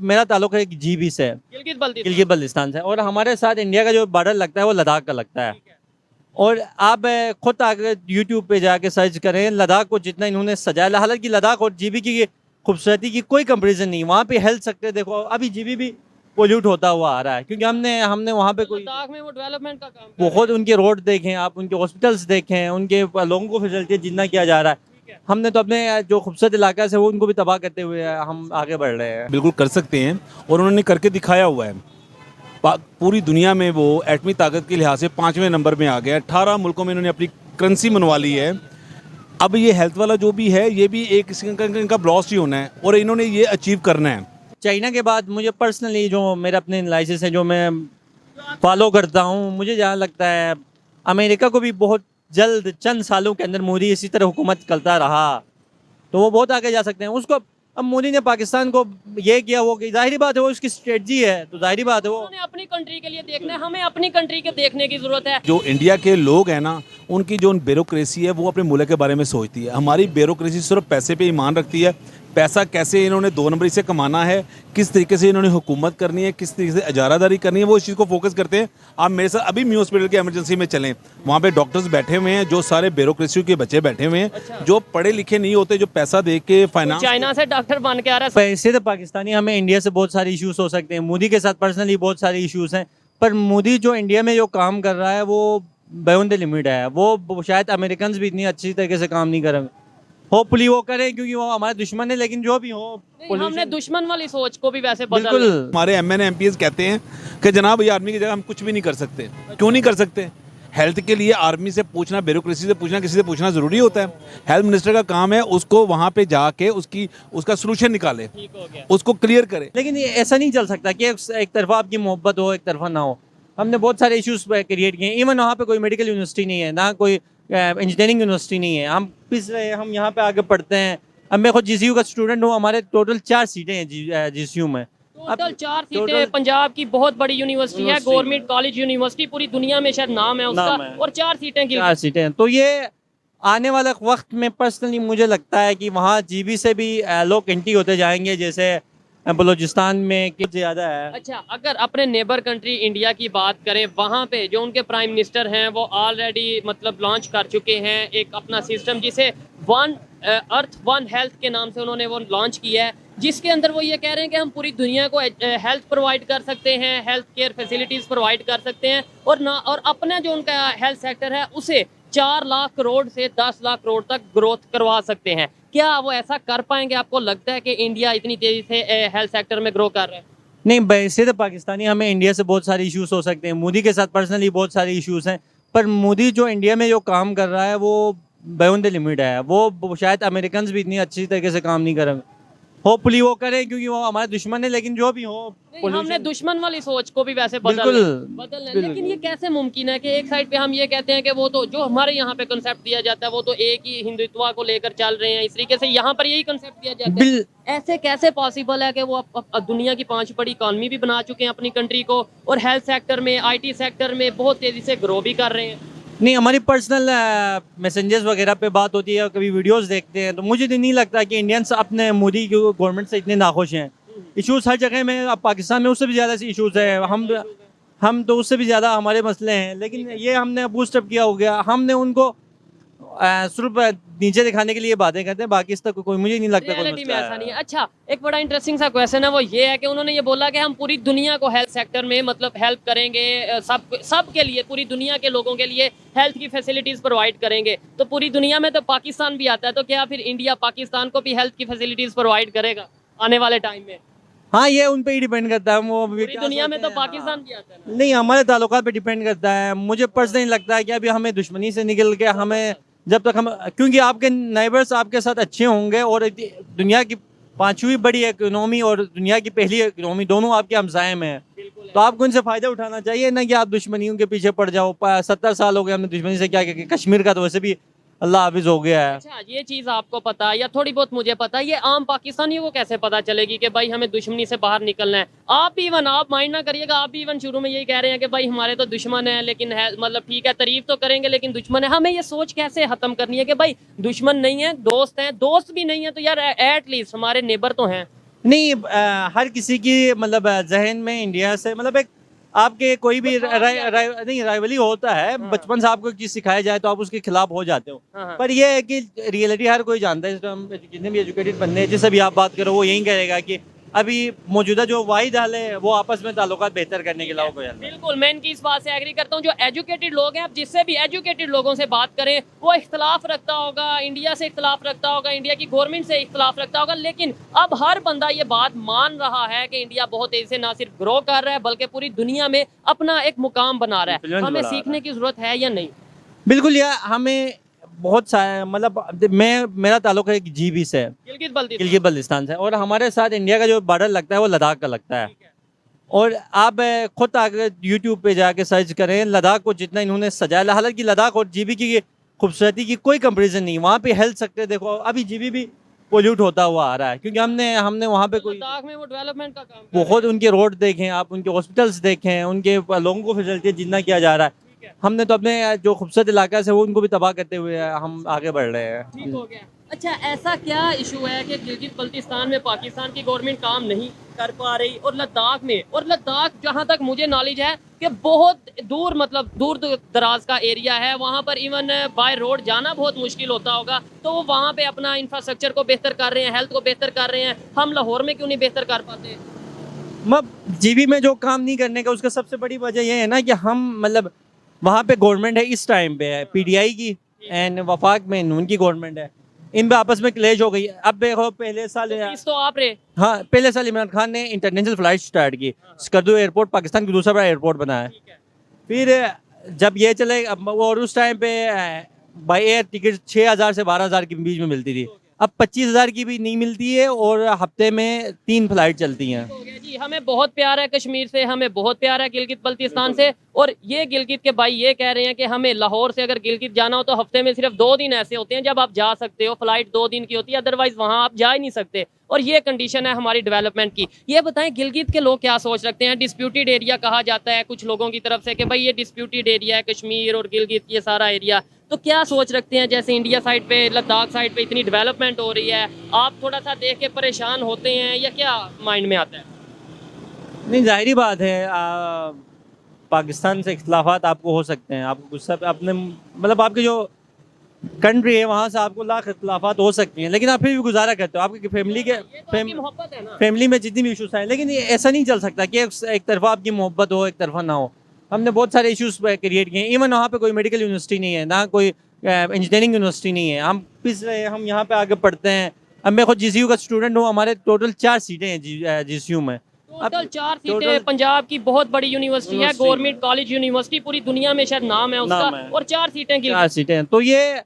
मेरा ताल्लुक है जीबी से, गिलगित बल्तिस्तान से, और हमारे साथ इंडिया का जो बॉर्डर लगता है वो लद्दाख का लगता है। और आप खुद आगे यूट्यूब पे जाके सर्च करें लद्दाख को जितना इन्होंने सजाया, हालांकि लद्दाख और जीबी की खूबसूरती की कोई कंपैरिजन नहीं। वहाँ पे हेल्थ सेक्टर देखो, अभी जीबी भी पोल्यूट होता हुआ आ रहा है, क्योंकि हमने वहाँ पे कोई लद्दाख में वो डेवलपमेंट का काम कर बहुत उनके रोड देखें, आप उनके हॉस्पिटल्स देखें, उनके लोगों को फैसिलिटी जितना किया जा रहा है। हमने तो अपने जो खूबसूरत इलाका है वो उनको भी तबाह करते हुए हम आगे बढ़ रहे हैं। बिल्कुल कर सकते हैं और उन्होंने करके दिखाया हुआ है। पूरी दुनिया में वो एटमी ताकत के लिहाज से 5वें नंबर में आ गया। 18 मुल्कों में इन्होंने अपनी करेंसी मनवा ली है। अब ये हेल्थ वाला जो भी है ये भी एक इनका ब्लॉस्ट ही होना है और इन्होंने ये अचीव करना है। चाइना के बाद मुझे पर्सनली जो मेरा अपने एनालिसिस है जो मैं फॉलो करता हूँ, मुझे जहाँ लगता है अमेरिका को भी बहुत जल्द चंद सालों के अंदर मोदी इसी तरह हुकूमत करता रहा तो वो बहुत आगे जा सकते हैं। उसको अब मोदी ने पाकिस्तान को ये किया, वो कि जाहिर बात है वो उसकी स्ट्रेटजी है, तो जाहिर बात है वो उन्होंने अपनी कंट्री के लिए देखना है। हमें अपनी कंट्री के देखने की जरूरत है। जो इंडिया के लोग हैं ना, उनकी जो ब्यूरोक्रेसी है वो अपने मुल्क के बारे में सोचती है। हमारी ब्यूरोक्रेसी सिर्फ पैसे पे ईमान रखती है। पैसा कैसे इन्होंने 2 नंबरी से कमाना है, किस तरीके से इन्होंने हुकूमत करनी है, किस तरीके से इजारादारी करनी है, वो इस चीज़ को फोकस करते हैं। आप मेरे साथ अभी म्यू हॉस्पिटल के इमरजेंसी में चलें, वहाँ पे डॉक्टर्स बैठे हुए हैं जो सारे ब्यूरोक्रेसी के बच्चे बैठे हुए हैं, जो पढ़े लिखे नहीं होते, जो पैसा दे के फाइनेंस चाइना से डॉक्टर बन के आ रहा है। पैसे तो पाकिस्तानी, हमें इंडिया से बहुत सारे इश्यूज हो सकते हैं। मोदी के साथ पर्सनली बहुत सारे इश्यूज हैं, पर मोदी जो इंडिया में जो काम कर रहा है वो बियॉन्ड द लिमिट है। वो शायद अमेरिकन भी इतनी अच्छी तरीके से काम नहीं करेंगे। होपफुली वो करें क्योंकि वो हमारे दुश्मन है, लेकिन जो भी हो हमने दुश्मन वाली सोच को भी वैसे बदल बिल्कुल। हमारे MN MPs कहते हैं कि जनाब ये आर्मी की जगह हम कुछ भी नहीं कर सकते। क्यों नहीं कर सकते? हेल्थ के लिए आर्मी से पूछना, ब्यूरोक्रेसी से पूछना, किसी से पूछना ज़रूरी होता है? हेल्थ मिनिस्टर का काम है उसको वहाँ पे जाके उसका सोल्यूशन निकाले, उसको क्लियर करे। लेकिन ये ऐसा नहीं चल सकता कि एक तरफा आपकी मोहब्बत हो, एक तरफा ना हो। हमने बहुत सारे इश्यूज क्रिएट किए। इवन वहाँ पे कोई मेडिकल यूनिवर्सिटी नहीं है, ना कोई इंजीनियरिंग यूनिवर्सिटी नहीं है। हम पिस रहे हैं, हम यहाँ पे आगे पढ़ते हैं। अब मैं खुद GCU का स्टूडेंट हूँ, हमारे टोटल 4 सीटें हैं GCU में। टोटल 4 सीटें। पंजाब की बहुत बड़ी यूनिवर्सिटी है, गवर्नमेंट कॉलेज यूनिवर्सिटी, पूरी दुनिया में शायद नाम है उसका। और 4 सीटें 4 सीटें। तो ये आने वाला वक्त में पर्सनली मुझे लगता है कि वहाँ GB से भी लोग एंटी होते जाएंगे, जैसे बलूचिस्तान में कुछ ज़्यादा है। अच्छा, अगर अपने नेबर कंट्री इंडिया की बात करें, वहाँ पे जो उनके प्राइम मिनिस्टर हैं वो ऑलरेडी मतलब लॉन्च कर चुके हैं एक अपना सिस्टम, जिसे वन अर्थ वन हेल्थ के नाम से उन्होंने वो लॉन्च किया है, जिसके अंदर वो ये कह रहे हैं कि हम पूरी दुनिया को हेल्थ प्रोवाइड कर सकते हैं, हेल्थ केयर फैसिलिटीज़ प्रोवाइड कर सकते हैं, और अपना जो उनका हेल्थ सेक्टर है उसे 4 लाख करोड़ से 10 लाख करोड़ तक ग्रोथ करवा सकते हैं। क्या वो ऐसा कर पाएंगे? आपको लगता है कि इंडिया इतनी तेजी से हेल्थ सेक्टर में ग्रो कर रहा है? नहीं, वैसे तो पाकिस्तानी, हमें इंडिया से बहुत सारे इश्यूज हो सकते हैं। मोदी के साथ पर्सनली बहुत सारे इश्यूज हैं, पर मोदी जो इंडिया में जो काम कर रहा है वो बियॉन्ड द लिमिट है। वो शायद अमेरिकन भी इतनी अच्छी तरीके से काम नहीं करेंगे। होपफुली वो करें क्योंकि वो हमारे दुश्मन है, लेकिन जो भी हो हमने दुश्मन वाली सोच को भी वैसे बदलना है। लेकिन ये कैसे मुमकिन है कि एक साइड पे हम ये कहते हैं कि वो तो जो हमारे यहाँ पे कंसेप्ट दिया जाता है वो तो एक ही हिंदुत्व को लेकर चल रहे हैं, इस तरीके से यहाँ पर यही कंसेप्ट दिया जाता है। ऐसे कैसे पॉसिबल है कि वो दुनिया की 5 बड़ी इकॉनमी भी बना चुके हैं अपनी कंट्री को, और हेल्थ सेक्टर में, IT सेक्टर में बहुत तेजी से ग्रो भी कर रहे हैं? नहीं, हमारी पर्सनल मैसेंजर्स वगैरह पे बात होती है, कभी वीडियोस देखते हैं, तो मुझे तो नहीं लगता कि इंडियंस अपने मोदी की गवर्नमेंट से इतने नाखुश हैं। इश्यूज हर जगह में, अब पाकिस्तान में उससे भी ज़्यादा इश्यूज है। हम तो उससे भी ज़्यादा हमारे मसले हैं, लेकिन ये हमने बूस्टअप किया हो गया। हमने उनको सिर्फ नीचे दिखाने के लिए बातें करते हैं, बाकी इस तक कोई, मुझे नहीं लगता कोई रियलिटी में मसला ऐसा है। नहीं है। अच्छा, एक बड़ा इंटरेस्टिंग सा क्वेश्चन है, वो ये है कि उन्होंने ये बोला कि हम पूरी दुनिया को हेल्थ सेक्टर में मतलब हेल्प करेंगे, सब के लिए, पूरी दुनिया के लोगों के लिए हेल्थ की फैसिलिटीज प्रोवाइड करेंगे। तो पूरी दुनिया में तो पाकिस्तान भी आता है, तो क्या फिर इंडिया पाकिस्तान को भी हेल्थ की फैसिलिटीज प्रोवाइड करेगा आने वाले टाइम में? हाँ, ये उन पे ही डिपेंड करता है। वो पूरी दुनिया में तो पाकिस्तान भी आता है। नहीं, हमारे ताल्लुकात पे डिपेंड करता है। मुझे पर्सनली लगता है कि अभी हमें दुश्मनी से निकल के हमें जब तक हम, क्योंकि आपके नेबर्स आपके साथ अच्छे होंगे और दुनिया की 5वीं बड़ी इकोनॉमी और दुनिया की पहली इकोनॉमी दोनों आपके हमसाये में है, तो आपको इनसे फ़ायदा उठाना चाहिए, ना कि आप दुश्मनियों के पीछे पड़ जाओ। 70 साल हो गए हमने दुश्मनी से क्या किया। कश्मीर का तो वैसे भी अल्लाह हाफिज हो गया है। अच्छा, ये चीज़ आपको पता है या थोड़ी बहुत मुझे पता है, ये आम पाकिस्तानियों को कैसे पता चलेगी कि भाई हमें दुश्मनी से बाहर निकलना है? आप माइंड ना करिएगा, आप भी इवन शुरू में यही कह रहे हैं कि भाई हमारे तो दुश्मन है, लेकिन है मतलब ठीक है, तारीफ तो करेंगे लेकिन दुश्मन है। हमें ये सोच कैसे खत्म करनी है कि भाई दुश्मन नहीं है, दोस्त हैं, दोस्त भी नहीं है तो यार एटलीस्ट हमारे नेबर तो हैं। नहीं हर किसी की मतलब जहन में इंडिया से मतलब एक आपके कोई भी नहीं राइवली होता है। हाँ। बचपन से आपको चीज सिखाया जाए तो आप उसके खिलाफ हो जाते हो। हाँ, हाँ। पर ये है कि रियलिटी हर कोई जानता है। हम जितने भी एजुकेटेड बंदे हैं जिससे भी आप बात करो वो यही कहेगा कि अभी मौजूदा जो वाहिद हाल है वो आपस में ताल्लुकात बेहतर करने के अलावा कोई हल नहीं। बिल्कुल, मैं इनकी इस बात से एग्री करता हूँ। जो एजुकेटेड लोग हैं, आप जिससे भी एजुकेटेड लोगों से बात करें, वो इख्तलाफ रखता होगा, इंडिया से इख्तलाफ रखता होगा, इंडिया की गवर्नमेंट से इख्तलाफ रखता होगा, लेकिन अब हर बंदा ये बात मान रहा है कि इंडिया बहुत तेजी से ना सिर्फ ग्रो कर रहा है बल्कि पूरी दुनिया में अपना एक मुकाम बना रहा है। Influence हमें बढ़ा रहा सीखने की जरूरत है या नहीं? बिल्कुल यार हमें बहुत सारे मतलब मेरा ताल्लुक है जीबी से, गिलगित बल्तिस्तान। गिलगित बल्तिस्तान से, और हमारे साथ इंडिया का जो बॉर्डर लगता है वो लद्दाख का लगता है। और आप खुद आगे यूट्यूब पे जाके सर्च करें लद्दाख को जितना इन्होंने सजाया, हालांकि लद्दाख और जीबी की खूबसूरती की कोई कंपैरिजन नहीं। वहाँ पे हेल्थ सेक्टर देखो, अभी जीबी भी पोल्यूट होता हुआ आ रहा है क्योंकि हमने वहाँ पे कोई लद्दाख में वो डेवलपमेंट का काम कर रहे बहुत उनके रोड देखें, आप उनके हॉस्पिटल्स देखें, उनके लोगों को फैसिलिटी जितना किया जा रहा है। ठीक है। हमने तो अपने जो खूबसूरत इलाका से वो उनको भी तबाह करते हुए हम आगे बढ़ रहे हैं। ठीक हो गया। अच्छा, ऐसा क्या इशू है कि गिलगित बल्तिस्तान में पाकिस्तान की गवर्नमेंट काम नहीं कर पा रही और लद्दाख जहाँ तक मुझे नॉलेज है कि बहुत दूर मतलब दूर दराज का एरिया है, वहाँ पर इवन बाय रोड जाना बहुत मुश्किल होता होगा, तो वो वहाँ पे अपना इंफ्रास्ट्रक्चर को बेहतर कर रहे हैं, हेल्थ को बेहतर कर रहे हैं। हम लाहौर में क्यों नहीं बेहतर कर पाते? मतलब जीबी में जो काम नहीं करने का उसका सबसे बड़ी वजह यह है ना कि हम मतलब वहाँ पे गवर्नमेंट है, इस टाइम पे है पीडीआई की एंड वफाक में नून की गवर्नमेंट है, इन पे आपस में क्लेश हो गई। अब देखो पहले साल इस तो आप रहे। हाँ पहले साल इमरान खान ने इंटरनेशनल फ्लाइट स्टार्ट की, स्कर्दू एयरपोर्ट पाकिस्तान का दूसरा बड़ा एयरपोर्ट बनाया। ठीक है। फिर जब ये चले और उस टाइम पे बाई एयर टिकट 6,000 से 12,000 के बीच में मिलती थी, अब 25,000 की भी नहीं मिलती है और हफ्ते में 3 फ्लाइट चलती हैं। हो गया जी। हमें बहुत प्यार है कश्मीर से, हमें बहुत प्यार है गिलगित बल्तिस्तान से, और ये गिलगित के भाई ये कह रहे हैं कि हमें लाहौर से अगर गिलगित जाना हो तो हफ्ते में सिर्फ 2 दिन ऐसे होते हैं जब आप जा सकते हो, फ्लाइट 2 दिन की होती है, अदरवाइज वहाँ आप जा ही नहीं सकते। और ये कंडीशन है हमारी डेवलपमेंट की। ये बताएं गिलगित के लोग क्या सोच रखते हैं? डिस्प्यूटेड एरिया कहा जाता है कुछ लोगों की तरफ से कि भाई ये डिस्प्यूटेड एरिया है कश्मीर और गिलगित, ये सारा एरिया, तो क्या सोच रखते हैं? जैसे इंडिया साइड पे, लद्दाख साइड पे इतनी डेवलपमेंट हो रही है, आप थोड़ा सा देख के परेशान होते हैं या क्या माइंड में आता है? नहीं जाहिर बात है पाकिस्तान से इख्तलाफात आपको हो सकते हैं, आपको गुस्सा अपने मतलब आपकी जो कंट्री है वहाँ से आपको लाख इख्तलाफात हो सकती हैं, लेकिन आप फिर भी गुजारा करते हो। आपकी फैमिली के ये तो आपकी मोहब्बत है ना। फैमिली में जितनी भी इश्यूज हैं, लेकिन ये ऐसा नहीं चल सकता कि एक तरफा आपकी मोहब्बत हो एक तरफा ना हो। हमने बहुत सारे इश्यूज क्रिएट किए हैं। इवन वहाँ पे कोई मेडिकल यूनिवर्सिटी नहीं है, ना कोई इंजीनियरिंग यूनिवर्सिटी नहीं है, हम पिस रहे हैं, हम यहाँ पे आगे पढ़ते हैं। अब मैं खुद GCU का स्टूडेंट हूँ, हमारे टोटल 4 सीटें हैं GCU में। टोटल 4 सीटें। टोटल पंजाब की बहुत बड़ी यूनिवर्सिटी है, गवर्नमेंट कॉलेज यूनिवर्सिटी, पूरी दुनिया में शायद नाम है उसका, नाम है। और 4 सीटें 4 सीटें हैं। तो ये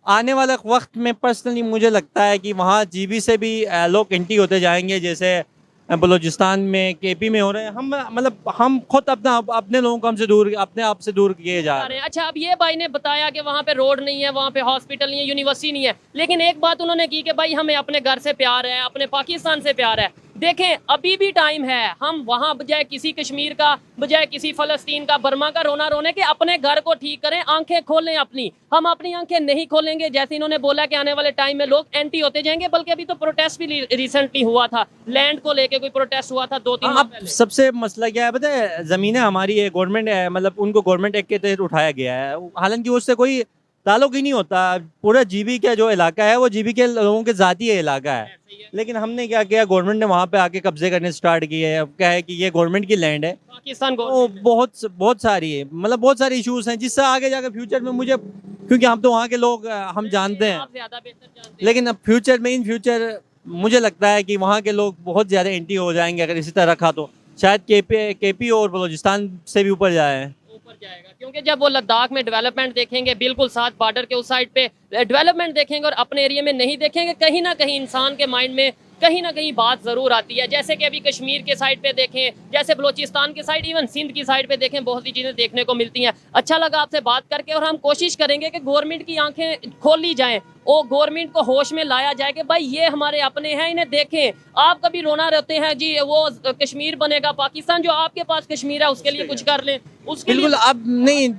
आने वाला वक्त में पर्सनली मुझे लगता है कि वहाँ जीबी से भी लोग एंटी होते जाएंगे, जैसे बलूचिस्तान में KP में हो रहे हैं। हम मतलब हम खुद अपने लोगों को हमसे दूर, अपने आप से दूर किए जा रहे हैं। अच्छा, अब ये भाई ने बताया कि वहाँ पे रोड नहीं है, वहाँ पे हॉस्पिटल नहीं है, यूनिवर्सिटी नहीं है, लेकिन एक बात उन्होंने की कि भाई हमें अपने घर से प्यार है, अपने पाकिस्तान से प्यार है। देखें अभी भी टाइम है, हम वहाँ बजाय किसी कश्मीर का, बजाय किसी फलस्तीन का, बर्मा का रोना रोने के अपने घर को ठीक करें, आंखें खोलें अपनी। हम अपनी आंखें नहीं खोलेंगे, जैसे इन्होंने बोला कि आने वाले टाइम में लोग एंटी होते जाएंगे, बल्कि अभी तो प्रोटेस्ट भी रिसेंटली हुआ था, लैंड को लेके कोई प्रोटेस्ट हुआ था 2-3 माह अब पहले। सबसे मसला क्या है पता है, ज़मीनें हमारी है, गवर्नमेंट है, मतलब उनको गवर्नमेंट एक्ट के तहत उठाया गया है, हालांकि उससे कोई ताल्लुक ही नहीं होता। पूरा जीबी का जो इलाका है वो जीबी के लोगों के ज़ाती इलाका है, लेकिन हमने क्या किया, गवर्नमेंट ने वहाँ पे आके कब्जे करने स्टार्ट किए हैं। अब क्या है कि ये गवर्नमेंट की लैंड है, पाकिस्तान को वो बहुत सारी है, मतलब बहुत सारे इश्यूज हैं जिससे आगे जाकर फ्यूचर में मुझे, क्योंकि हम तो वहाँ के लोग हम जानते हैं, आप ज्यादा बेहतर जानते हैं। लेकिन अब फ्यूचर में इन फ्यूचर मुझे लगता है कि वहाँ के लोग बहुत ज़्यादा एंटी हो जाएंगे अगर इसी तरह रखा, तो शायद KP और बलूचिस्तान से भी ऊपर जाए। ऊपर जाएगा, क्योंकि जब वो लद्दाख में डेवलपमेंट देखेंगे, बिल्कुल साथ बॉर्डर के उस साइड पे डेवलपमेंट देखेंगे और अपने एरिया में नहीं देखेंगे, कहीं ना कहीं इंसान के माइंड में कहीं ना कहीं बात जरूर आती है। जैसे कि अभी कश्मीर के साइड पे देखें, जैसे बलोचिस्तान के साइड, इवन सिंध की साइड पे देखें, बहुत सी चीजें देखने को मिलती हैं। अच्छा लगा आपसे बात करके, और हम कोशिश करेंगे कि गवर्नमेंट की आंखें खोली जाएं और गवर्नमेंट को होश में लाया जाए कि भाई ये हमारे अपने हैं, इन्हें देखें। आप कभी रोना रहते हैं जी वो कश्मीर बनेगा पाकिस्तान, जो आपके पास कश्मीर है उसके लिए कुछ कर लें, उसके लिए बिल्कुल अब नहीं,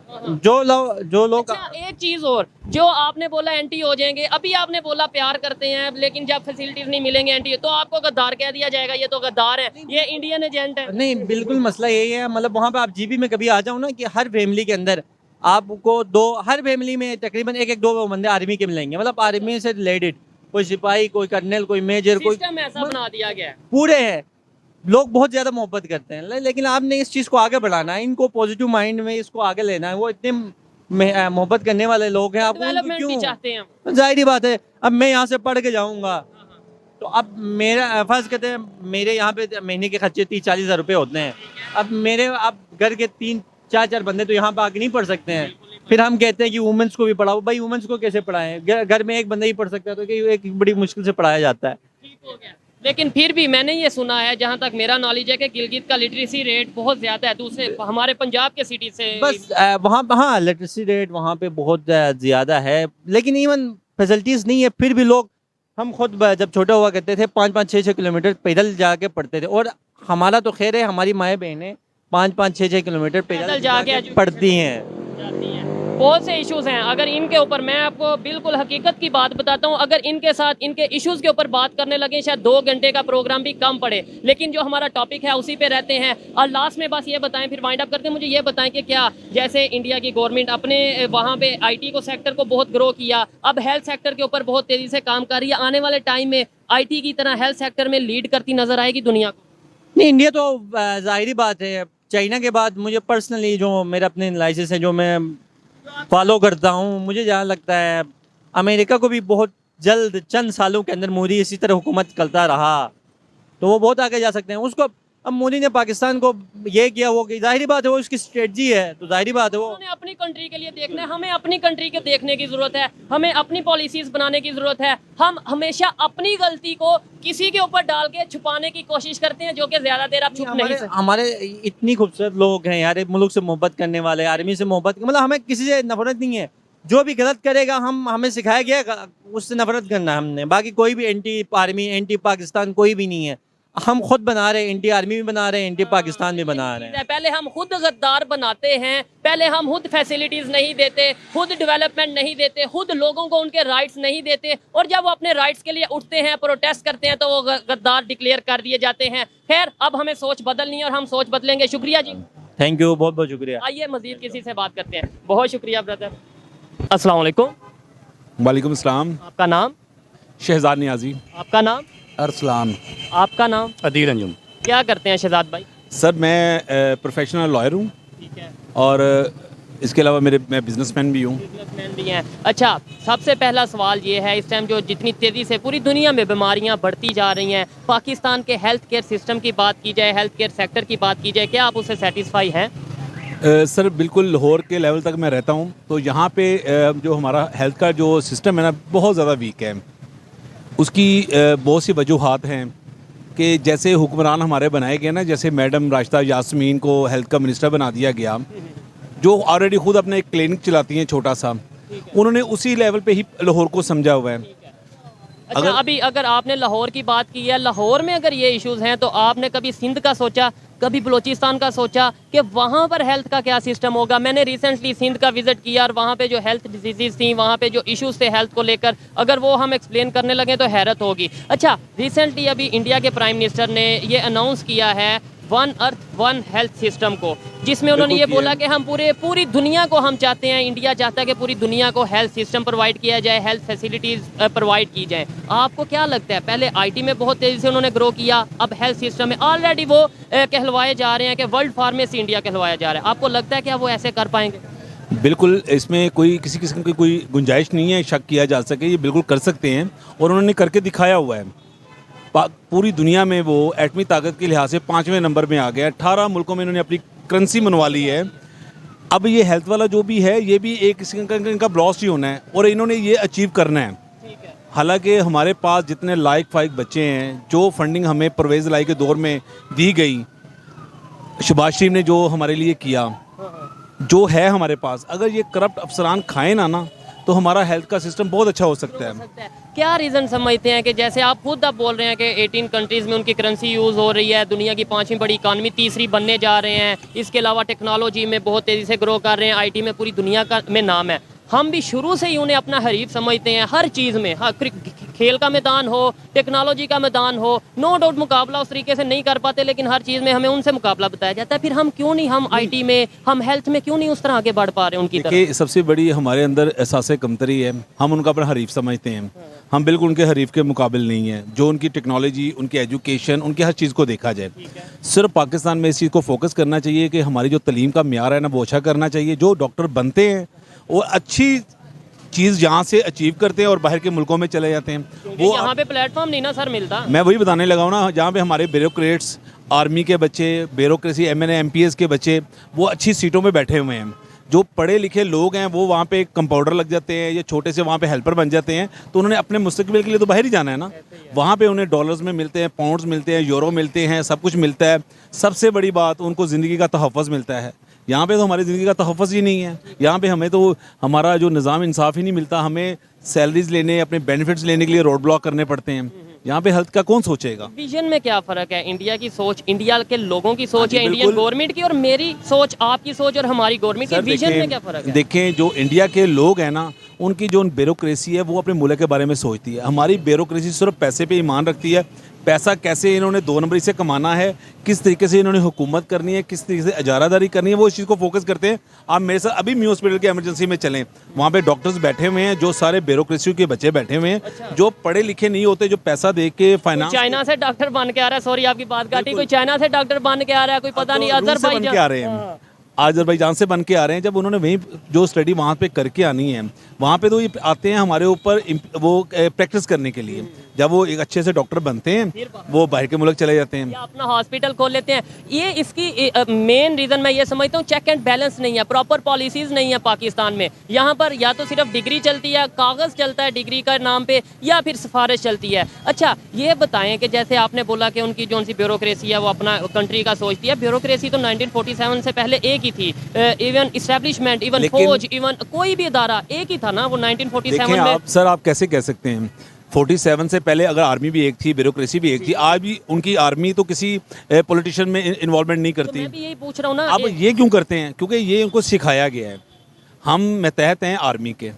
जो लोग अच्छा, एक चीज और, जो आपने बोला एंटी हो जाएंगे, अभी आपने बोला प्यार करते हैं लेकिन जब फैसिलिटीज नहीं मिलेंगे एंटी, तो आपको गद्दार कह दिया जाएगा, ये तो गद्दार है, ये इंडियन एजेंट है। नहीं, बिल्कुल मसला यही है। मतलब वहाँ पे आप जीबी में कभी आ जाओ ना, कि हर फैमिली के अंदर आपको हर फैमिली में तकरीबन एक एक दो बंदे आर्मी के मिलेंगे, मतलब आर्मी से रिलेटेड, कोई सिपाही, कोई कर्नल, कोई मेजर, कोई सिस्टम ऐसा बना दिया गया है। पूरे हैं। लोग बहुत ज्यादा मोहब्बत करते हैं, लेकिन आपने इस चीज को आगे बढ़ाना है, इनको पॉजिटिव माइंड में इसको आगे लेना है। वो इतने मोहब्बत करने वाले लोग हैं, आपको उनको डेवलपमेंट भी क्यों? चाहते हैं हम। जाहिर ही बात है, अब मैं यहाँ से पढ़ के जाऊंगा, तो अब मेरा फर्ज कहते हैं मेरे यहाँ पे महीने के खर्चे 30-40 हज़ार रुपये होते हैं। अब घर के 3-4 बंदे तो यहाँ पे आके नहीं पढ़ सकते हैं। फिर हम कहते हैं कि वुमेंस को भी पढ़ाओ। भाई वुमेंस को कैसे पढ़ाएं? घर में एक बंदा ही पढ़ सकता है, तो कि एक बड़ी मुश्किल से पढ़ाया जाता है। ठीक हो गया। लेकिन फिर भी मैंने ये सुना है, जहाँ तक मेरा नॉलेज है, कि गिलगित का लिटरेसी रेट बहुत ज्यादा है दूसरे हमारे पंजाब के सिटी से। बस वहाँ हाँ, लिटरेसी रेट वहाँ पे बहुत ज़्यादा है, लेकिन इवन फैसिलिटीज़ नहीं है। फिर भी लोग, हम खुद जब छोटे हुआ करते थे 5-5, 6-6 किलोमीटर पैदल जाके पढ़ते थे। और हमारा तो खैर है, हमारी माएँ बहनें 5-5, 6-6 किलोमीटर पैदल जाके पढ़ती हैं। जाती हैं। बहुत से इश्यूज हैं, अगर इनके ऊपर मैं आपको बिल्कुल हकीकत की बात बताता हूँ, अगर इनके साथ इनके इश्यूज के ऊपर बात करने लगे शायद 2 घंटे का प्रोग्राम भी कम पड़े, लेकिन जो हमारा टॉपिक है उसी पे रहते हैं। और लास्ट में बस ये बताएं, फिर वाइंड अप करके मुझे ये बताएं कि क्या जैसे इंडिया की गवर्नमेंट अपने वहाँ पे IT को सेक्टर को बहुत ग्रो किया, अब हेल्थ सेक्टर के ऊपर बहुत तेजी से काम कर रही है, आने वाले टाइम में IT की तरह हेल्थ सेक्टर में लीड करती नजर आएगी दुनिया को? नहीं, इंडिया तो जाहिर बात है, चाइना के बाद मुझे पर्सनली जो मेरे अपने एनालिसिस है, जो मैं फॉलो करता हूँ, मुझे जहाँ लगता है अमेरिका को भी बहुत जल्द, चंद सालों के अंदर मोदी इसी तरह हुकूमत करता रहा तो वो बहुत आगे जा सकते हैं। उसको अब मोदी ने पाकिस्तान को ये किया, वो की जाहिर बात है, वो उसकी स्ट्रेटजी है, तो जाहिर बात है वो उन्होंने अपनी कंट्री के लिए देखना है। हमें अपनी कंट्री के देखने की जरूरत है, हमें अपनी पॉलिसीज बनाने की जरूरत है। हम हमेशा अपनी गलती को किसी के ऊपर डाल के छुपाने की कोशिश करते हैं, जो कि ज्यादा देर आप छुप नहीं सकते। हमारे इतनी खूबसूरत लोग हैं यार, एक मुल्क से मोहब्बत करने वाले, आर्मी से मोहब्बत, मतलब हमें किसी से नफरत नहीं है। जो भी गलत करेगा हमें सिखाया गया है उससे नफरत करना है हमने। बाकी कोई भी एंटी आर्मी, एंटी पाकिस्तान कोई भी नहीं है। हम खुद बना रहे हैं, एंटी आर्मी भी बना रहे हैं, एंटी पाकिस्तान भी बना रहे हैं। पहले हम खुद गद्दार बनाते हैं, पहले हम खुद फैसिलिटीज नहीं देते, खुद डेवलपमेंट नहीं देते, खुद लोगों को उनके राइट्स नहीं देते, और जब वो अपने राइट्स के लिए उठते हैं, प्रोटेस्ट करते हैं, तो वो गद्दार डिक्लेयर कर दिए जाते हैं। खैर, अब हमें सोच बदलनी है और हम सोच बदलेंगे। शुक्रिया जी, थैंक यू, बहुत बहुत शुक्रिया। आइए मजीद किसी से बात करते हैं। बहुत शुक्रिया ब्रदर। अस्सलाम वालेकुम। वालेकुम अस्सलाम। आपका नाम? शहजाद नियाजी। आपका नाम? अरसलान। आपका नाम? अदील अंजुम। क्या करते हैं शहजाद भाई? सर मैं प्रोफेशनल लॉयर हूँ, ठीक है। और इसके अलावा मैं बिजनेसमैन भी हूँ। बिजनेसमैन भी हैं। अच्छा, सबसे पहला सवाल ये है, इस टाइम जो जितनी तेज़ी से पूरी दुनिया में बीमारियां बढ़ती जा रही हैं, पाकिस्तान के हेल्थ केयर सिस्टम की बात की जाए, हेल्थ केयर सेक्टर की बात की जाए, क्या आप उससे सेटिस्फाई हैं? सर बिल्कुल, लाहौर के लेवल तक मैं रहता हूँ, तो यहाँ पे जो हमारा हेल्थ का जो सिस्टम है ना, बहुत ज़्यादा वीक है। उसकी बहुत सी वजूहात हैं कि जैसे हुक्मरान हमारे बनाए गए ना, जैसे मैडम राशिदा यास्मीन को हेल्थ का मिनिस्टर बना दिया गया, जो ऑलरेडी खुद अपना एक क्लिनिक चलाती हैं छोटा सा, उन्होंने उसी लेवल पे ही लाहौर को समझा हुआ है। अच्छा, अभी अगर आपने लाहौर की बात की है, लाहौर में अगर ये इश्यूज हैं, तो आपने कभी सिंध का सोचा, कभी बलूचिस्तान का सोचा कि वहाँ पर हेल्थ का क्या सिस्टम होगा? मैंने रिसेंटली सिंध का विजिट किया, और वहाँ पे जो हेल्थ डिजीज़ थी, वहाँ पे जो इश्यूज थे हेल्थ को लेकर, अगर वो हम एक्सप्लेन करने लगे तो हैरत होगी। अच्छा, रिसेंटली अभी इंडिया के प्राइम मिनिस्टर ने ये अनाउंस किया है one earth one health system को, जिसमें उन्होंने ये बोला कि हम पूरी दुनिया को हम चाहते हैं, इंडिया चाहता है कि पूरी दुनिया को हेल्थ सिस्टम प्रोवाइड किया जाए, हेल्थ फैसिलिटीज़ प्रोवाइड की जाए। आपको क्या लगता है, पहले IT में बहुत तेज़ी से उन्होंने ग्रो किया, अब हेल्थ सिस्टम में ऑलरेडी वो कहलवाए जा रहे हैं कि वर्ल्ड फार्मेसी इंडिया कहलवाया जा रहा है, आपको लगता है कि वो ऐसे कर पाएंगे? बिल्कुल, इसमें कोई किसी किस्म की कोई गुंजाइश नहीं है, शक किया जा सके, ये बिल्कुल कर सकते हैं, और उन्होंने करके दिखाया हुआ है। पूरी दुनिया में वो एटमी ताकत के लिहाज से 5वें नंबर में आ गया। 18 मुल्कों में इन्होंने अपनी करेंसी बनवा ली है। अब ये हेल्थ वाला जो भी है, ये भी एक किसी का इनका ब्लॉस्ट ही होना है, और इन्होंने ये अचीव करना है। हालांकि हमारे पास जितने लायक फाइक बच्चे हैं, जो फंडिंग हमें परवेज़ लाई के दौर में दी गई, शहबाज शरीफ ने जो हमारे लिए किया, जो है हमारे पास, अगर ये करप्ट अफसरान खाएं ना, तो हमारा हेल्थ का सिस्टम बहुत अच्छा हो सकता है। सकता है। क्या रीज़न समझते हैं कि जैसे आप खुद आप बोल रहे हैं कि 18 कंट्रीज़ में उनकी करेंसी यूज़ हो रही है, दुनिया की 5वीं बड़ी इकानमी तीसरी बनने जा रहे हैं, इसके अलावा टेक्नोलॉजी में बहुत तेज़ी से ग्रो कर रहे हैं, आईटी में पूरी दुनिया का में नाम है, हम भी शुरू से ही उन्हें अपना हरीफ समझते हैं हर चीज़ में, खेल का मैदान हो, टेक्नोलॉजी का मैदान हो, नो डाउट मुकाबला उस तरीके से नहीं कर पाते, लेकिन हर चीज़ में हमें उनसे मुकाबला बताया जाता है। फिर हम क्यों नहीं, हम आईटी में, हम हेल्थ में क्यों नहीं उस तरह आगे बढ़ पा रहे उनकी तरह? देखिए, सबसे बड़ी हमारे अंदर एहसास कमतरी है, हम उनका अपना हरीफ समझते हैं। हम बिल्कुल उनके हरीफ के मुकाबिल नहीं है। जो उनकी टेक्नोलॉजी, उनकी एजुकेशन, उनकी हर चीज़ को देखा जाए, सिर्फ पाकिस्तान में इस चीज़ को फोकस करना चाहिए कि हमारी जो तलीम का म्यार है ना वो अच्छा करना चाहिए। जो डॉक्टर बनते हैं वो अच्छी चीज़ यहाँ से अचीव करते हैं और बाहर के मुल्कों में चले जाते हैं। वो यहाँ पे प्लेटफॉर्म नहीं ना सर मिलता। मैं वही बताने लगा हूँ ना, जहाँ पे हमारे ब्यूरोक्रेट्स, आर्मी के बच्चे, ब्यूरोक्रेसी, MNA MPS के बच्चे वो अच्छी सीटों में बैठे हुए हैं। जो पढ़े लिखे लोग हैं वो वहाँ पे कंपाउंडर लग जाते हैं या छोटे से वहाँ पे हेल्पर बन जाते हैं, तो उन्होंने अपने मुस्तकबिल के लिए तो बाहर ही जाना है ना। वहाँ पे उन्हें डॉलर्स में मिलते हैं, पाउंड्स मिलते हैं, यूरो मिलते हैं, सब कुछ मिलता है। सबसे बड़ी बात, उनको ज़िंदगी का तहफ़्फ़ुज़ मिलता है। यहाँ पे तो हमारी ज़िंदगी का तहफ़्फ़ुज़ ही नहीं है। यहाँ पे हमें तो हमारा जो निज़ाम इंसाफ ही नहीं मिलता। हमें सैलरीज लेने, अपने बेनिफिट्स लेने के लिए रोड ब्लॉक करने पड़ते हैं। यहाँ पे हेल्थ का कौन सोचेगा? विजन में क्या फ़र्क है? इंडिया की सोच, इंडिया के लोगों की सोच या इंडियन बिल्कुल। गवर्नमेंट की, और मेरी सोच, आपकी सोच और हमारी गवर्नमेंट की सर, विजन में क्या फ़र्क है? देखें, जो इंडिया के लोग हैं ना, उनकी जो ब्यूरोक्रेसी है वो अपने मुल्क के बारे में सोचती है। हमारी ब्यूरोक्रेसी सिर्फ पैसे पे ईमान रखती है। पैसा कैसे इन्होंने 2 नंबरी से कमाना है, किस तरीके से इन्होंने हुकूमत करनी है, किस तरीके से इजारादारी करनी है, वो इस चीज़ को फोकस करते हैं। आप मेरे साथ अभी म्यू हॉस्पिटल के इमरजेंसी में चलें, वहाँ पे डॉक्टर्स बैठे हुए हैं जो सारे ब्यूरोक्रेसी के बच्चे बैठे हुए हैं, जो पढ़े लिखे नहीं होते, जो पैसा दे के फाइनेंस। चाइना से डॉक्टर बन के आ रहा है, सॉरी आपकी बात काटी, कोई चाइना से डॉक्टर बन के आ रहा है, कोई पता नहीं बन के आ रहे हैं, अजरबैजान से बन के आ रहे हैं। जब उन्होंने वहीं जो स्टडी वहाँ पे करके आनी है, वहाँ पे तो ये आते हैं हमारे ऊपर वो प्रैक्टिस करने के लिए। जब वो एक अच्छे से डॉक्टर बनते हैं, वो बाहर के मुल्क चले जाते हैं, या अपना हॉस्पिटल खोल लेते हैं। ये इसकी मेन रीज़न मैं ये समझता हूँ, चेक एंड बैलेंस नहीं है, प्रॉपर पॉलिसीज़ नहीं है पाकिस्तान में। यहाँ पर या तो सिर्फ डिग्री चलती है, कागज़ चलता है डिग्री का नाम पे, या फिर सिफारिश चलती है। अच्छा, ये बताएं कि जैसे आपने बोला कि उनकी जो सी ब्यूरोक्रेसी है वो अपना कंट्री का सोचती है। ब्यूरोक्रेसी तो 1947 से पहले एक ही थी। इवन इस्टेब्लिशमेंट, इवन फौज, इवन कोई भी इदारा एक ही था ना वो 1947 में। आप सर, आप कैसे कह सकते हैं? 47 से पहले अगर आर्मी भी एक थी, ब्यूरोक्रेसी भी एक थी, आज भी उनकी आर्मी तो किसी पॉलिटिशियन में इन्वॉल्वमेंट नहीं करती। तो मैं भी यही पूछ रहा हूँ ना। अब ये क्यों करते हैं? क्योंकि ये उनको सिखाया गया है। हम मतहत हैं आर्मी के,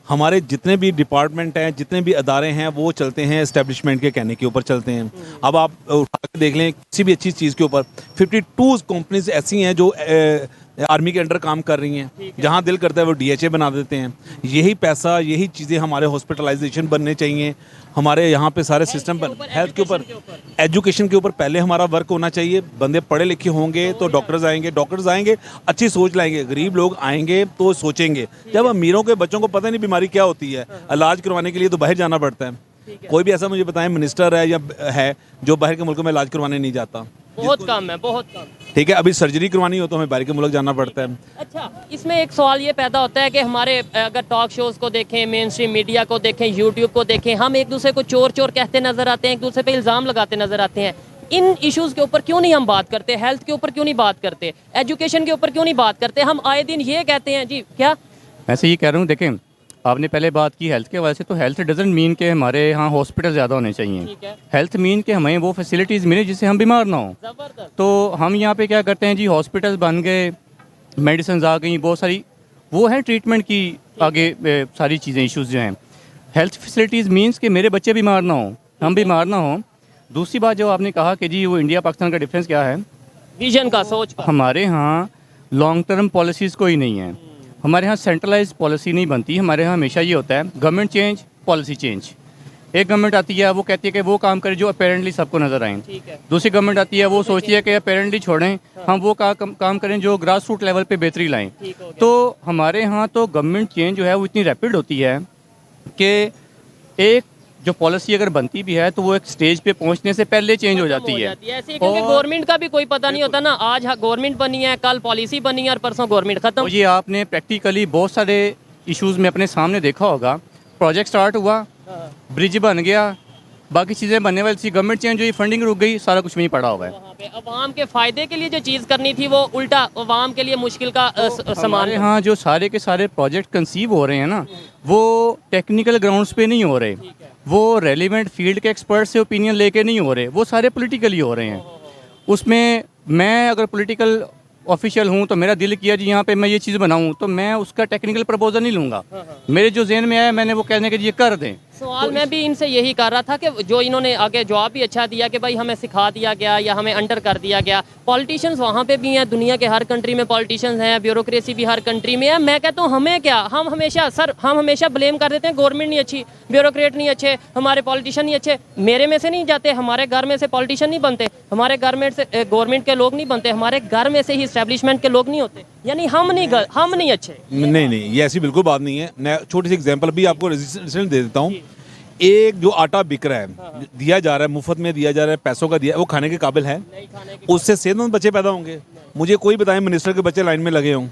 हमारे जितने भी डिपार्टमेंट हैं, जितने भी अदारे हैं, वो चलते हैं इस्टेब्लिशमेंट के कहने के ऊपर चलते हैं। अब आप उठा के देख लें किसी भी अच्छी चीज़ के ऊपर, 52 कंपनीज ऐसी हैं जो आर्मी के अंडर काम कर रही हैं। जहां दिल करता है वो DHA बना देते हैं। यही पैसा, यही चीज़ें हमारे हॉस्पिटलाइजेशन बनने चाहिए, हमारे यहाँ पे सारे सिस्टम बन, हेल्थ के ऊपर, एजुकेशन के ऊपर पहले हमारा वर्क होना चाहिए। बंदे पढ़े लिखे होंगे तो डॉक्टर्स आएंगे, अच्छी सोच लाएंगे। गरीब लोग आएंगे तो सोचेंगे। जब अमीरों के बच्चों को पता नहीं बीमारी क्या होती है, इलाज करवाने के लिए तो बाहर जाना पड़ता है। कोई भी ऐसा मुझे बताएं मिनिस्टर है या है जो बाहर के मुल्कों में इलाज करवाने नहीं जाता? बहुत कम है, बहुत कम। ठीक है, अभी सर्जरी करवानी हो तो हमें बाहर के मुल्क जाना पड़ता है। अच्छा, इसमें एक सवाल ये पैदा होता है कि हमारे अगर टॉक शोज़ को देखें, मेन स्ट्रीम मीडिया को देखें, यूट्यूब को देखें, हम एक दूसरे को चोर चोर कहते नजर आते हैं, एक दूसरे पे इल्ज़ाम लगाते नजर आते हैं। इन इश्यूज़ के ऊपर क्यों नहीं हम बात करते? हेल्थ के ऊपर क्यों नहीं बात करते? एजुकेशन के ऊपर क्यों नहीं बात करते? हम आए दिन ये कहते हैं जी। क्या मैं से ये कह रहा हूँ, देखें, आपने पहले बात की हेल्थ के वजह से, तो हेल्थ डजंट मीन के हमारे यहाँ हॉस्पिटल ज़्यादा होने चाहिए। ठीक है। हेल्थ मीन के हमें वो फैसिलिटीज़ मिले जिससे हम बीमार ना हो। जबरदस्त। तो हम यहाँ पे क्या करते हैं जी, हॉस्पिटल बन गए, मेडिसिन आ गई, बहुत सारी वो है ट्रीटमेंट की आगे सारी चीज़ें, इश्यूज़ जो हैं। हेल्थ फैसिलिटीज़ मीन्स कि मेरे बच्चे बीमार ना हो, हम बीमार ना हो। दूसरी बात जो आपने कहा कि जी वो इंडिया पाकिस्तान का डिफरेंस क्या है, विजन का, सोच का। हमारे यहाँ लॉन्ग टर्म पॉलिसीज़ कोई नहीं है। हमारे यहाँ सेंट्रलाइज पॉलिसी नहीं बनती। हमारे यहाँ हमेशा ये होता है, गवर्नमेंट चेंज, पॉलिसी चेंज। एक गवर्नमेंट आती है, वो कहती है कि वो काम करे जो अपेरेंटली सबको नजर आए। ठीक है। दूसरी गवर्नमेंट आती है, वो सोचती है कि अपेरेंटली छोड़ें, हम वो काम करें जो ग्रास रूट लेवल पे बेहतरी लाएं। ठीक हो गया। तो हमारे यहाँ तो गवर्नमेंट चेंज जो है वो इतनी रैपिड होती है कि एक जो पॉलिसी अगर बनती भी है तो वो एक स्टेज पे पहुंचने से पहले चेंज हो जाती है। ऐसे क्योंकि गवर्नमेंट का भी कोई पता नहीं होता ना। आज गवर्नमेंट बनी है, कल पॉलिसी बनी है और परसों गवर्नमेंट खत्म। तो ये आपने प्रैक्टिकली बहुत सारे इश्यूज में अपने सामने देखा होगा। प्रोजेक्ट स्टार्ट हुआ, ब्रिज बन गया, बाकी चीज़ें बनने वाली थी, गवर्नमेंट चेंज हुई, फंडिंग रुक गई, सारा कुछ वहीं पड़ा हुआ है। वहाँ पे अवाम के फ़ायदे के लिए जो चीज़ करनी थी वो उल्टा अवाम के लिए मुश्किल का सामान हमारे यहाँ जो सारे के सारे प्रोजेक्ट कंसीव हो रहे हैं ना, वो टेक्निकल ग्राउंड्स पे नहीं हो रहे, वो रेलिवेंट फील्ड के एक्सपर्ट से ओपिनियन लेके नहीं हो रहे, वो सारे पॉलिटिकली हो रहे हैं। उसमें मैं अगर पॉलिटिकल ऑफिशियल हूँ तो मेरा दिल किया जी यहाँ पे मैं ये चीज़ बनाऊँ, तो मैं उसका टेक्निकल प्रपोजल नहीं लूँगा। मेरे जो जहन में आया मैंने वो कहने के लिए कर दें। सवाल मैं भी इनसे यही कर रहा था कि जो इन्होंने आगे जवाब भी अच्छा दिया कि भाई हमें सिखा दिया गया या हमें अंडर कर दिया गया। पॉलिटिशियंस वहाँ पे भी हैं, दुनिया के हर कंट्री में पॉलिटिशियंस हैं, ब्यूरोक्रेसी भी हर कंट्री में है। मैं कहता हूँ हमें क्या, हम हमेशा ब्लेम कर देते हैं गवर्नमेंट नहीं अच्छी, ब्यूरोक्रेट नहीं अच्छे, हमारे पॉलिटिशियन नहीं अच्छे। मेरे में से नहीं जाते, हमारे घर में से पॉलिटिशियन नहीं बनते, हमारे घर में से गवर्नमेंट के लोग नहीं बनते, हमारे घर में से ही इस्टेब्लिशमेंट के लोग नहीं होते। यानी हम नहीं अच्छे। नहीं, ये ऐसी बिल्कुल बात नहीं है। मैं छोटी सी एग्जांपल भी आपको रिसेंट दे देता हूँ। एक जो आटा बिक रहा है, दिया जा रहा है, मुफ्त में दिया जा रहा है, पैसों का दिया, वो खाने के काबिल है? उससे सेहतमंद बच्चे पैदा होंगे? मुझे कोई बताएं मिनिस्टर के बच्चे लाइन में लगे हों,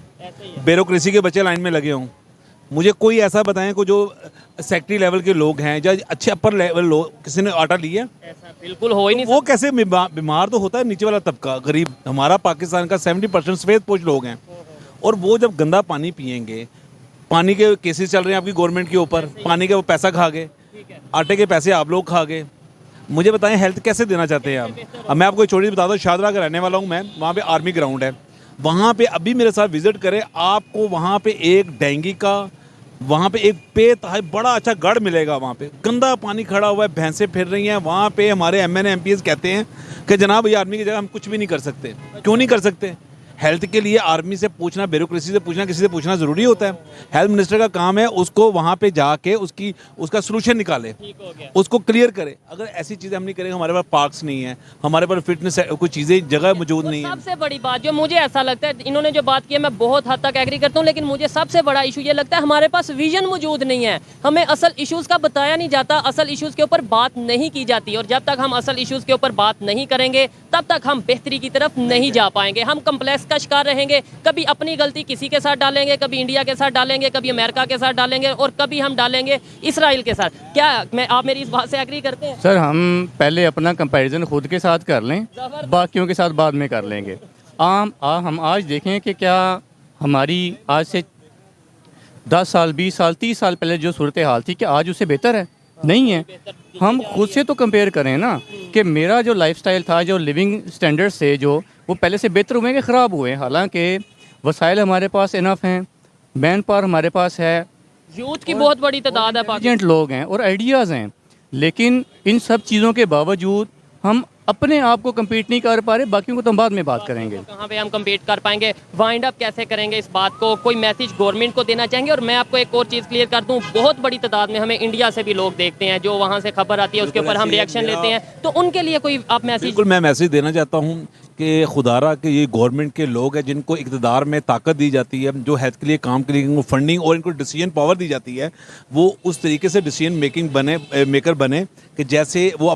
ब्यूरोक्रेसी के बच्चे लाइन में लगे हों। मुझे कोई ऐसा बताएं को जो सेक्रेटरी लेवल के लोग हैं या अच्छे अपर लेवल लोग, किसी ने आटा लिया? ऐसा बिल्कुल हो ही नहीं। वो कैसे बीमार तो होता है नीचे वाला तबका, गरीब। हमारा पाकिस्तान का 70% सफेदपोश लोग हैं, और वो जब गंदा पानी पियेंगे, पानी के केसेस चल रहे हैं आपकी गवर्नमेंट के ऊपर, पानी के वो पैसा खा गए, आटे के पैसे आप लोग खा गए। मुझे बताएं हेल्थ कैसे देना चाहते हैं आप? अब मैं आपको एक छोटी सी बता दूं, शाहदरा का रहने वाला हूं मैं, वहाँ पे आर्मी ग्राउंड है, वहाँ पे अभी मेरे साथ विजिट करें आपको, वहाँ पे एक डेंगू का, वहाँ पे एक पेट बड़ा अच्छा गढ़ मिलेगा। वहाँ पे गंदा पानी खड़ा हुआ है, भैंसें फिर रही हैं वहाँ पे। हमारे MNA MPs कहते हैं कि जनाब ये आर्मी की जगह हम कुछ भी नहीं कर सकते। क्यों नहीं कर सकते? हेल्थ के लिए आर्मी से पूछना, ब्यूरोक्रेसी से पूछना, किसी से पूछना ज़रूरी होता है? हेल्थ मिनिस्टर का काम है उसको वहाँ पे जाके उसका सोल्यूशन निकाले, उसको क्लियर करे। अगर ऐसी चीज़ें हम नहीं करेंगे, हमारे पास पार्क्स नहीं है, हमारे पास फिटनेस कुछ चीज़ें जगह मौजूद नहीं है। सबसे बड़ी बात जो मुझे ऐसा लगता है, इन्होंने जो बात की है मैं बहुत हद तक एग्री करता हूँ, लेकिन मुझे सबसे बड़ा इशू ये लगता है हमारे पास विजन मौजूद नहीं है। हमें असल इशूज़ का बताया नहीं जाता, असल इशूज़ के ऊपर बात नहीं की जाती, और जब तक हम असल इशूज़ के ऊपर बात नहीं करेंगे तब तक हम बेहतरी की तरफ नहीं जा पाएंगे। हम कम्प्लेक्स का शिकार रहेंगे, कभी अपनी गलती किसी के साथ डालेंगे, कभी इंडिया के साथ डालेंगे, कभी अमेरिका के साथ डालेंगे, और कभी हम डालेंगे इसराइल के साथ। क्या आप मेरी इस बात से एग्री करते हैं? सर हम पहले अपना कंपैरिजन खुद के साथ कर लें, बाकियों के साथ बाद में कर लेंगे। हम आज देखें कि क्या हमारी आज से 10 साल 20 साल 30 साल पहले जो सूरत हाल थी, क्या आज उससे बेहतर है? नहीं है। हम खुद से तो कंपेयर करें ना कि मेरा जो लाइफस्टाइल था, जो लिविंग स्टैंडर्ड्स थे, जो वो पहले से बेहतर हुए कि ख़राब हुए? हालांकि वसाइल हमारे पास इनफ हैं, मैन पावर हमारे पास है, यूथ की बहुत बड़ी तादाद है, इंटेलिजेंट लोग हैं और आइडियाज़ हैं, लेकिन इन सब चीज़ों के बावजूद हम अपने आप को कम्पीट नहीं कर पा रहे। बाकियों को तो हम बाद में बात करेंगे। कहाँ पे हम कम्पीट कर पाएंगे, वाइंड अप कैसे करेंगे इस बात को, कोई मैसेज गवर्नमेंट को देना चाहेंगे? और मैं आपको एक और चीज़ क्लियर कर दूं, बहुत बड़ी तादाद में हमें इंडिया से भी लोग देखते हैं, जो वहाँ से खबर आती है उसके ऊपर हम रिएक्शन लेते हैं, तो उनके लिए कोई आप मैसेज? बिल्कुल, मैं मैसेज देना चाहता हूँ कि खुदारा के ये गवर्नमेंट के लोग हैं जिनको इक़्तिदार में ताकत दी जाती है, जो हेल्थ के लिए काम के लिए इनको फंडिंग और इनको डिसीजन पावर दी जाती है, वो उस तरीके से डिसीजन मेकर बने कि जैसे वो